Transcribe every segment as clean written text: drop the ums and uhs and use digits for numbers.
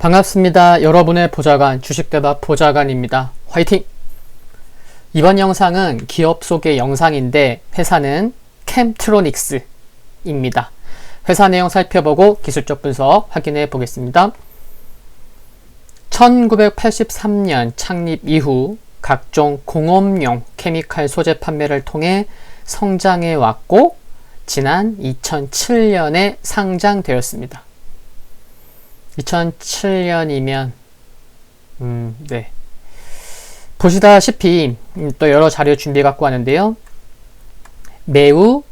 반갑습니다. 여러분의 보좌관, 주식대박 보좌관입니다. 화이팅! 이번 영상은 기업 소개 영상인데 회사는 캠트로닉스입니다. 회사 내용 살펴보고 기술적 분석 확인해 보겠습니다. 1983년 창립 이후 각종 공업용 케미칼 소재 판매를 통해 성장해 왔고 지난 2007년에 상장되었습니다. 2007년이면 네. 보시다시피 또 여러 자료 준비해 갖고 왔는데요. 매우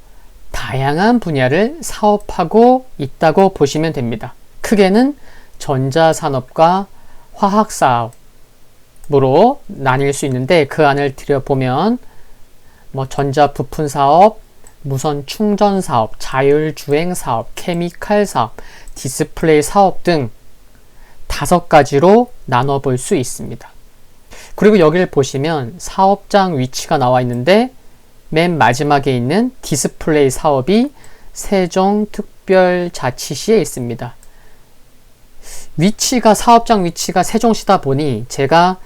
다양한 분야를 사업하고 있다고 보시면 됩니다. 크게는 전자산업과 화학사업으로 나뉠 수 있는데 그 안을 들여보면 전자부품 사업, 무선 충전 사업, 자율주행 사업, 케미칼 사업, 디스플레이 사업 등 5가지로 나눠볼 수 있습니다. 그리고 여기를 보시면 사업장 위치가 나와 있는데 맨 마지막에 있는 디스플레이 사업이 세종특별자치시에 있습니다. 사업장 위치가 세종시다 보니 제가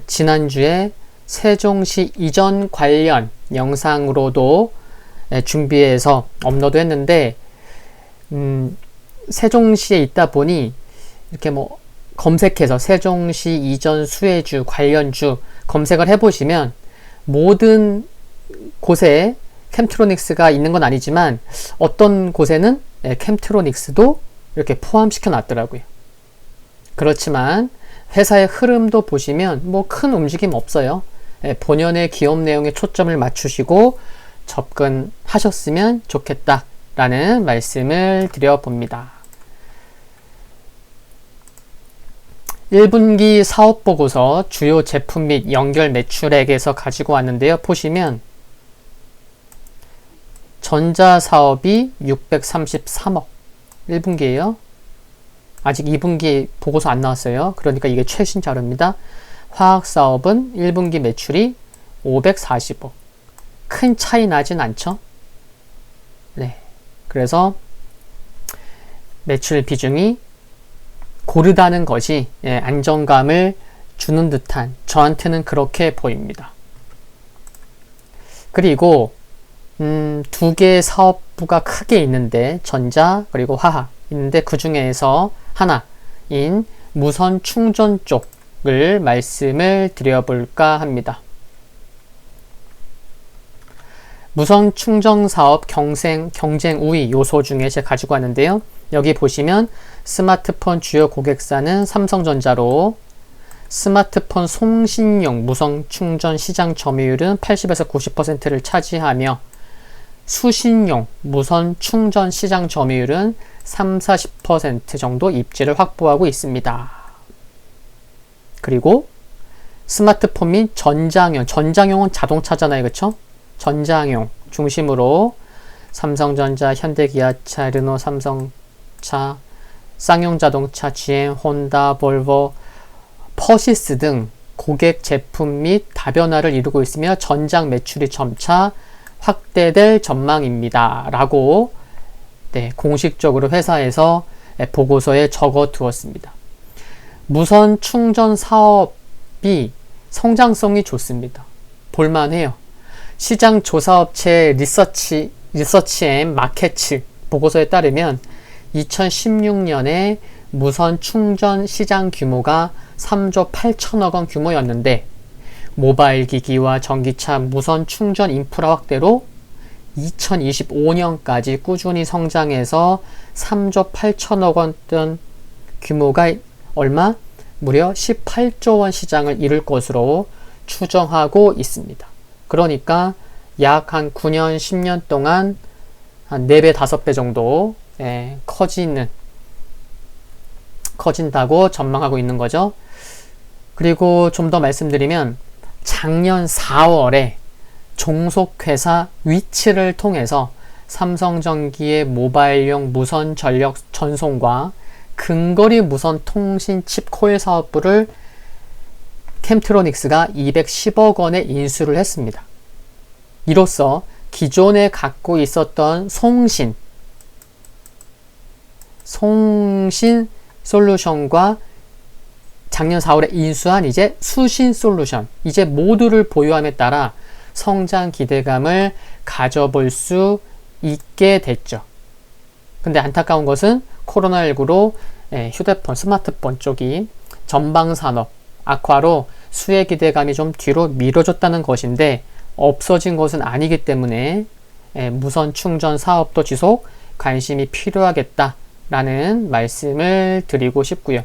지난주에 세종시 이전 관련 영상으로도 준비해서 업로드했는데 세종시에 있다 보니 이렇게 검색해서 세종시 이전 수혜주 관련주 검색을 해보시면 모든 곳에 캠트로닉스가 있는 건 아니지만 어떤 곳에는 캠트로닉스도 이렇게 포함시켜 놨더라고요. 그렇지만 회사의 흐름도 보시면 큰 움직임 없어요. 본연의 기업 내용에 초점을 맞추시고 접근하셨으면 좋겠다라는 말씀을 드려봅니다. 1분기 사업보고서 주요 제품 및 연결 매출액에서 가지고 왔는데요. 보시면 전자사업이 633억 1분기예요. 아직 2분기 보고서 안 나왔어요. 그러니까 이게 최신 자료입니다. 화학사업은 1분기 매출이 540억. 큰 차이 나진 않죠? 네. 그래서 매출 비중이 고르다는 것이 안정감을 주는 듯한 저한테는 그렇게 보입니다. 그리고 2개의 사업부가 크게 있는데 전자 그리고 화학 있는데 그 중에서 하나인 무선 충전 쪽을 말씀을 드려볼까 합니다. 무선 충전 사업 경쟁 우위 요소 중에 제가 가지고 왔는데요. 여기 보시면 스마트폰 주요 고객사는 삼성전자로 스마트폰 송신용 무선 충전 시장 점유율은 80에서 90%를 차지하며 수신용 무선 충전 시장 점유율은 30-40% 정도 입지를 확보하고 있습니다. 그리고 스마트폰 및 전장용은 자동차잖아요. 그쵸? 전장용 중심으로 삼성전자, 현대기아차, 르노, 삼성차, 쌍용자동차, GM, 혼다, 볼보, 퍼시스 등 고객 제품 및 다변화를 이루고 있으며 전장 매출이 점차 확대될 전망입니다. 라고 공식적으로 회사에서 보고서에 적어 두었습니다. 무선 충전 사업이 성장성이 좋습니다. 볼만해요. 시장 조사업체 리서치 앤 마켓츠 보고서에 따르면 2016년에 무선 충전 시장 규모가 3조 8천억 원 규모였는데 모바일 기기와 전기차 무선 충전 인프라 확대로 2025년까지 꾸준히 성장해서 3조 8천억 원던 규모가 얼마? 무려 18조 원 시장을 이룰 것으로 추정하고 있습니다. 그러니까 약 한 9년, 10년 동안 한 4배, 5배 정도 커진다고 전망하고 있는 거죠. 그리고 좀 더 말씀드리면 작년 4월에 종속회사 위치를 통해서 삼성전기의 모바일용 무선 전력 전송과 근거리 무선 통신 칩 코일 사업부를 캠트로닉스가 210억 원에 인수를 했습니다. 이로써 기존에 갖고 있었던 송신 솔루션과 작년 4월에 인수한 이제 수신 솔루션, 이제 모두를 보유함에 따라 성장 기대감을 가져볼 수 있게 됐죠. 근데 안타까운 것은 코로나19로 휴대폰, 스마트폰 쪽이 전방산업 악화로 수혜 기대감이 좀 뒤로 미뤄졌다는 것인데 없어진 것은 아니기 때문에 무선 충전 사업도 지속 관심이 필요하겠다라는 말씀을 드리고 싶고요.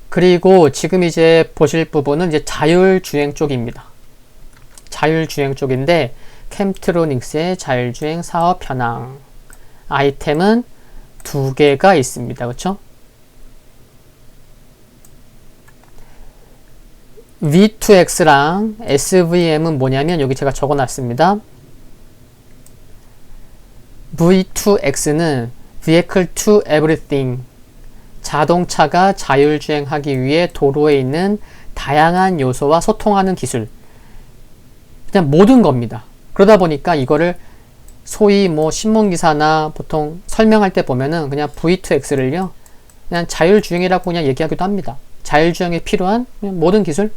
그리고 지금 이제 보실 부분은 이제 자율주행 쪽입니다. 자율주행 쪽인데 캠트로닉스의 자율주행 사업 현황 아이템은 2개가 있습니다. 그렇죠? V2X랑 SVM은 뭐냐면 여기 제가 적어놨습니다. V2X는 Vehicle to Everything, 자동차가 자율주행하기 위해 도로에 있는 다양한 요소와 소통하는 기술, 그냥 모든 겁니다. 그러다 보니까 이거를 소위 뭐 신문기사나 보통 설명할 때 보면은 그냥 V2X를요 그냥 자율주행이라고 그냥 얘기하기도 합니다. 자율주행에 필요한 그냥 모든 기술,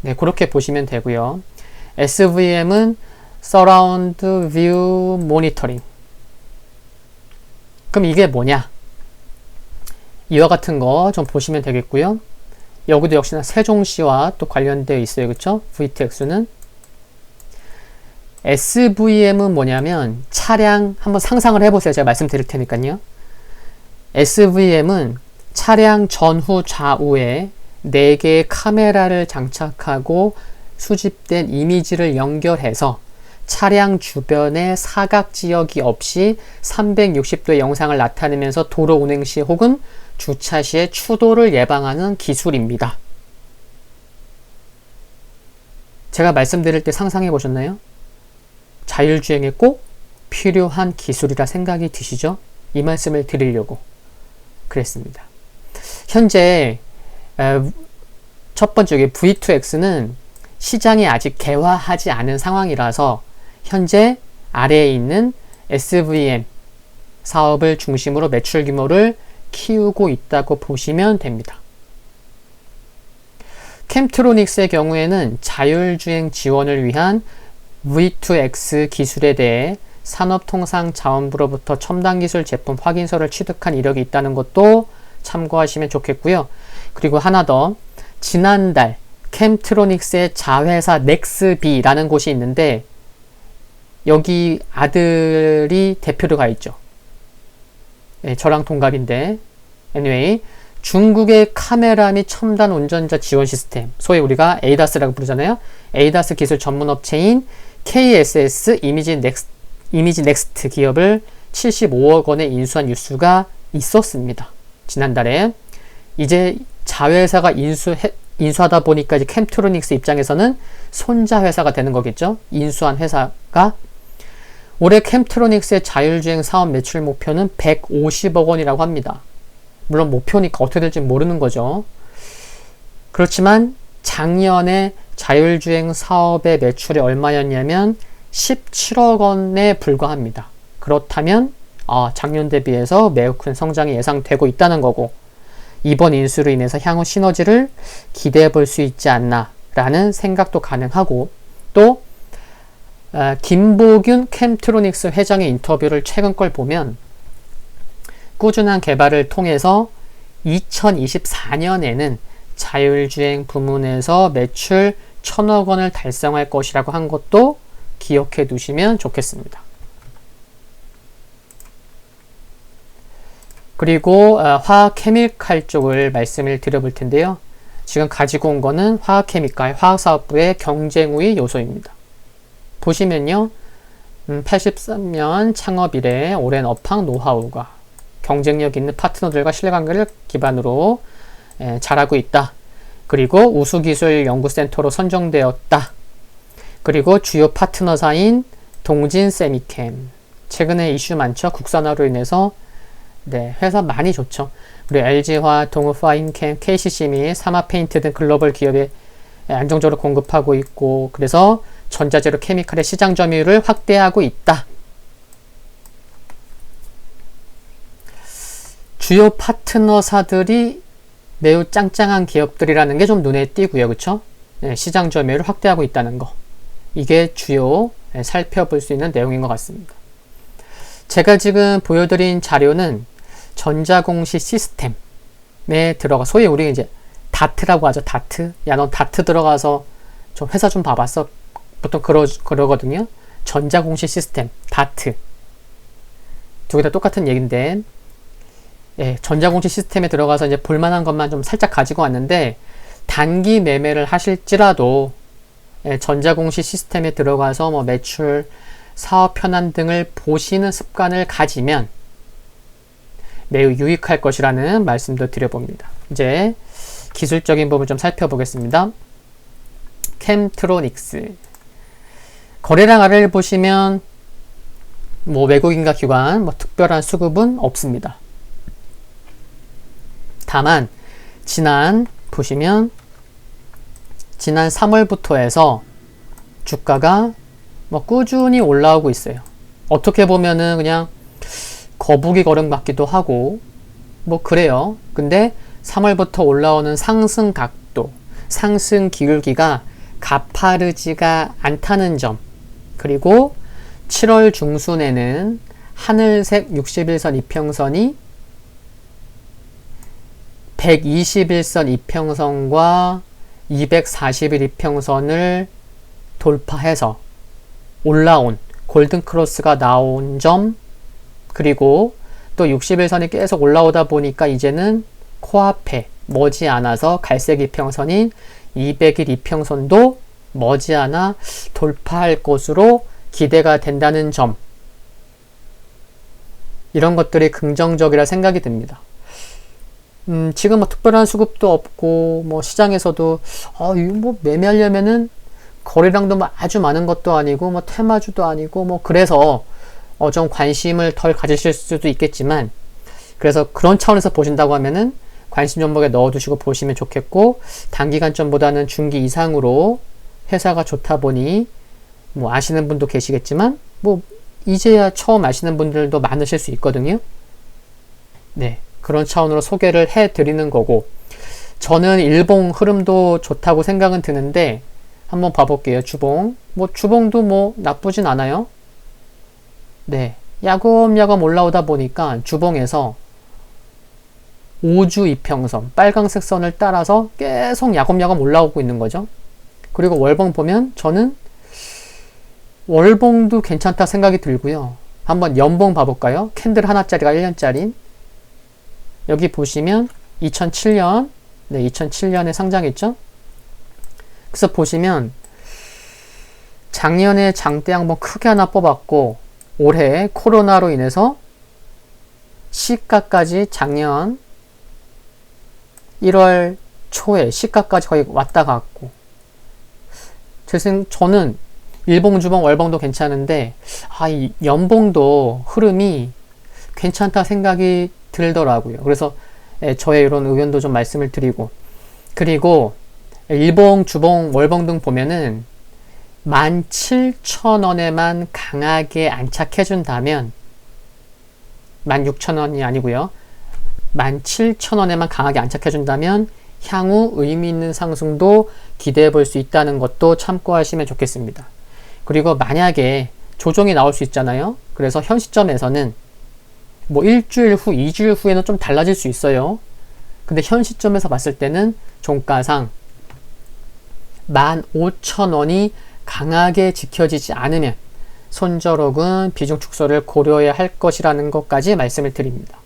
네, 그렇게 보시면 되고요. SVM은 Surround View Monitoring. 그럼 이게 뭐냐? 이와 같은 거 좀 보시면 되겠고요. 여기도 역시나 세종시와 또 관련되어 있어요. 그쵸? V2X는. SVM은 뭐냐면 차량, 한번 상상을 해보세요. 제가 말씀드릴 테니까요. SVM은 차량 전후 좌우에 4개의 카메라를 장착하고 수집된 이미지를 연결해서 차량 주변에 사각 지역이 없이 360도의 영상을 나타내면서 도로 운행 시 혹은 주차 시에 추돌을 예방하는 기술입니다. 제가 말씀드릴 때 상상해 보셨나요? 자율주행에 꼭 필요한 기술이라 생각이 드시죠? 이 말씀을 드리려고 그랬습니다. 현재 첫 번째 V2X는 시장이 아직 개화하지 않은 상황이라서 현재 아래에 있는 SVM 사업을 중심으로 매출 규모를 키우고 있다고 보시면 됩니다. 캠트로닉스의 경우에는 자율주행 지원을 위한 V2X 기술에 대해 산업통상자원부로부터 첨단기술 제품 확인서를 취득한 이력이 있다는 것도 참고하시면 좋겠고요. 그리고 하나 더, 지난달 캠트로닉스의 자회사 넥스비라는 곳이 있는데 여기 아들이 대표로 가 있죠. 네, 저랑 동갑인데 anyway, 중국의 카메라 및 첨단 운전자 지원 시스템, 소위 우리가 ADAS라고 부르잖아요. ADAS 기술 전문 업체인 KSS 이미지 넥스트 기업을 75억 원에 인수한 뉴스가 있었습니다. 지난달에. 이제 자회사가 인수하다 보니까 이제 캠트로닉스 입장에서는 손자 회사가 되는 거겠죠. 인수한 회사가. 올해 캠트로닉스의 자율주행 사업 매출 목표는 150억 원이라고 합니다. 물론 목표니까 어떻게 될지 모르는 거죠. 그렇지만 작년에 자율주행 사업의 매출이 얼마였냐면 17억 원에 불과합니다. 그렇다면 작년 대비해서 매우 큰 성장이 예상되고 있다는 거고, 이번 인수로 인해서 향후 시너지를 기대해 볼 수 있지 않나 라는 생각도 가능하고, 또 김보균 캠트로닉스 회장의 인터뷰를 최근 걸 보면 꾸준한 개발을 통해서 2024년에는 자율주행 부문에서 매출 1,000억 원을 달성할 것이라고 한 것도 기억해 두시면 좋겠습니다. 그리고 화학 케미칼 쪽을 말씀을 드려볼 텐데요. 지금 가지고 온 거는 화학 케미칼, 화학사업부의 경쟁 우위 요소입니다. 보시면요. 83년 창업 이래 오랜 업황 노하우가 경쟁력 있는 파트너들과 신뢰관계를 기반으로 잘하고 있다. 그리고 우수기술연구센터로 선정되었다. 그리고 주요 파트너사인 동진세미캠. 최근에 이슈 많죠. 국산화로 인해서 회사 많이 좋죠. 그리고 LG화, 동우파인캠, KCC 및 사마페인트 등 글로벌 기업에 안정적으로 공급하고 있고, 그래서 전자재료 케미칼의 시장 점유율을 확대하고 있다. 주요 파트너사들이 매우 짱짱한 기업들이라는 게 좀 눈에 띄고요. 그쵸? 네, 시장 점유율을 확대하고 있다는 거. 이게 주요 살펴볼 수 있는 내용인 것 같습니다. 제가 지금 보여드린 자료는 전자공시 시스템에 들어가, 소위 우리 이제 다트라고 하죠. 다트. 야, 너 다트 들어가서 좀 회사 좀 봐봤어. 보통 그러거든요. 전자공시 시스템, 다트. 두 개 다 똑같은 얘기인데, 예, 전자공시 시스템에 들어가서 이제 볼만한 것만 좀 살짝 가지고 왔는데, 단기 매매를 하실지라도, 예, 전자공시 시스템에 들어가서 뭐 매출, 사업 현안 등을 보시는 습관을 가지면 매우 유익할 것이라는 말씀도 드려봅니다. 이제 기술적인 부분 좀 살펴보겠습니다. 캠트로닉스. 거래량 아래를 보시면 뭐 외국인과 기관 뭐 특별한 수급은 없습니다. 다만 보시면 지난 3월부터 해서 주가가 뭐 꾸준히 올라오고 있어요. 어떻게 보면은 그냥 거북이 걸음 같기도 하고 뭐 그래요. 근데 3월부터 올라오는 상승 각도, 상승 기울기가 가파르지가 않다는 점, 그리고 7월 중순에는 하늘색 61선 이평선이 121선 이평선과 240일 이평선을 돌파해서 올라온 골든크로스가 나온 점, 그리고 또 61선이 계속 올라오다 보니까 이제는 코앞에 머지않아서 갈색 이평선인 200일 이평선도 머지않아 돌파할 것으로 기대가 된다는 점, 이런 것들이 긍정적이라 생각이 듭니다. 지금 뭐 특별한 수급도 없고 뭐 시장에서도 이거 뭐 매매하려면은 거래량도 아주 많은 것도 아니고 뭐 테마주도 아니고 뭐 그래서 좀 관심을 덜 가지실 수도 있겠지만, 그래서 그런 차원에서 보신다고 하면은 관심 종목에 넣어두시고 보시면 좋겠고, 단기간점보다는 중기 이상으로 회사가 좋다 보니 뭐 아시는 분도 계시겠지만 뭐 이제야 처음 아시는 분들도 많으실 수 있거든요. 네, 그런 차원으로 소개를 해드리는 거고, 저는 일봉 흐름도 좋다고 생각은 드는데 한번 봐볼게요. 주봉. 뭐 주봉도 뭐 나쁘진 않아요. 네, 야금야금 올라오다 보니까 주봉에서 5주 이평선, 빨강색 선을 따라서 계속 야금야금 올라오고 있는 거죠. 그리고 월봉 보면 저는 월봉도 괜찮다 생각이 들고요. 한번 연봉 봐볼까요? 캔들 하나짜리가 1년짜리. 여기 보시면 2007년, 네, 2007년에 상장했죠. 그래서 보시면 작년에 장대 한번 크게 하나 뽑았고, 올해 코로나로 인해서 시가까지 작년 1월 초에 시가까지 거의 왔다 갔고, 저는 일봉, 주봉, 월봉도 괜찮은데 이 연봉도 흐름이 괜찮다 생각이 들더라고요. 그래서 저의 이런 의견도 좀 말씀을 드리고, 그리고 일봉, 주봉, 월봉 등 보면은 17,000원에만 강하게 안착해준다면, 16,000원이 아니고요, 17,000원에만 강하게 안착해준다면 향후 의미 있는 상승도 기대해 볼 수 있다는 것도 참고하시면 좋겠습니다. 그리고 만약에 조정이 나올 수 있잖아요. 그래서 현 시점에서는 뭐 일주일 후, 2주일 후에는 좀 달라질 수 있어요. 근데 현 시점에서 봤을 때는 종가상 15,000원이 강하게 지켜지지 않으면 손절혹은 비중 축소를 고려해야 할 것이라는 것까지 말씀을 드립니다.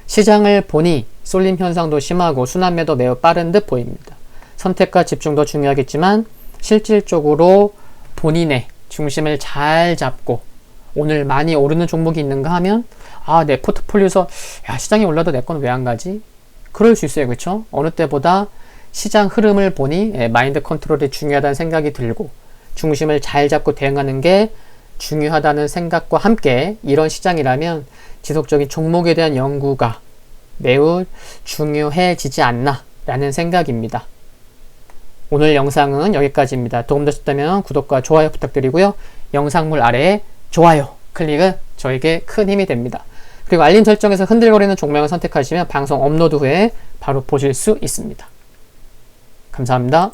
시장을 보니 쏠림 현상도 심하고 순환매도 매우 빠른 듯 보입니다. 선택과 집중도 중요하겠지만 실질적으로 본인의 중심을 잘 잡고 오늘 많이 오르는 종목이 있는가 하면 내 포트폴리오에서 시장이 올라도 내 건 왜 안 가지? 그럴 수 있어요. 그렇죠? 어느 때보다 시장 흐름을 보니 마인드 컨트롤이 중요하다는 생각이 들고, 중심을 잘 잡고 대응하는 게 중요하다는 생각과 함께 이런 시장이라면 지속적인 종목에 대한 연구가 매우 중요해지지 않나 라는 생각입니다. 오늘 영상은 여기까지입니다. 도움되셨다면 구독과 좋아요 부탁드리고요. 영상물 아래에 좋아요 클릭은 저에게 큰 힘이 됩니다. 그리고 알림 설정에서 흔들거리는 종명을 선택하시면 방송 업로드 후에 바로 보실 수 있습니다. 감사합니다.